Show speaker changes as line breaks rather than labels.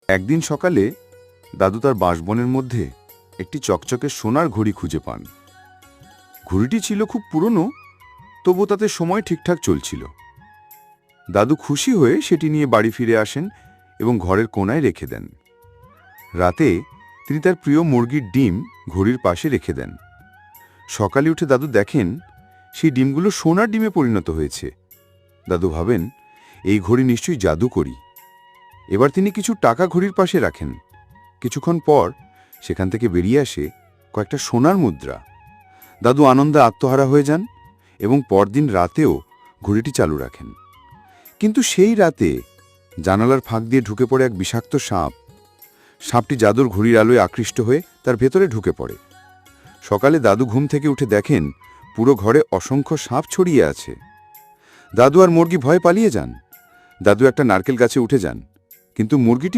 একদিন সকালে দাদু তার বাঁশবনের মধ্যে একটি চকচকে সোনার ঘড়ি খুঁজে পান। ঘড়িটি ছিল খুব পুরনো, তবু তাতে সময় ঠিকঠাক চলছিল। দাদু খুশি হয়ে সেটি নিয়ে বাড়ি ফিরে আসেন এবং ঘরের কোণায় রেখে দেন। রাতে তিনি তার প্রিয় মুরগির ডিম ঘড়ির পাশে রেখে দেন। সকালে উঠে দাদু দেখেন সেই ডিমগুলো সোনার ডিমে পরিণত হয়েছে। দাদু ভাবেন, এই ঘড়ি নিশ্চয়ই জাদুকরি। এবার তিনি কিছু টাকা ঘড়ির পাশে রাখেন। কিছুক্ষণ পর সেখান থেকে বেরিয়ে আসে কয়েকটা সোনার মুদ্রা। দাদু আনন্দে আত্মহারা হয়ে যান এবং পরদিন রাতেও ঘড়িটি চালু রাখেন। কিন্তু সেই রাতে জানালার ফাঁক দিয়ে ঢুকে পড়ে এক বিষাক্ত সাপ। সাপটি দাদুর ঘড়ির আলোয় আকৃষ্ট হয়ে তার ভেতরে ঢুকে পড়ে। সকালে দাদু ঘুম থেকে উঠে দেখেন পুরো ঘরে অসংখ্য সাপ ছড়িয়ে আছে। দাদু আর মুরগি ভয়ে পালিয়ে যান। দাদু একটা নারকেল গাছে উঠে যান, কিন্তু মুরগিটি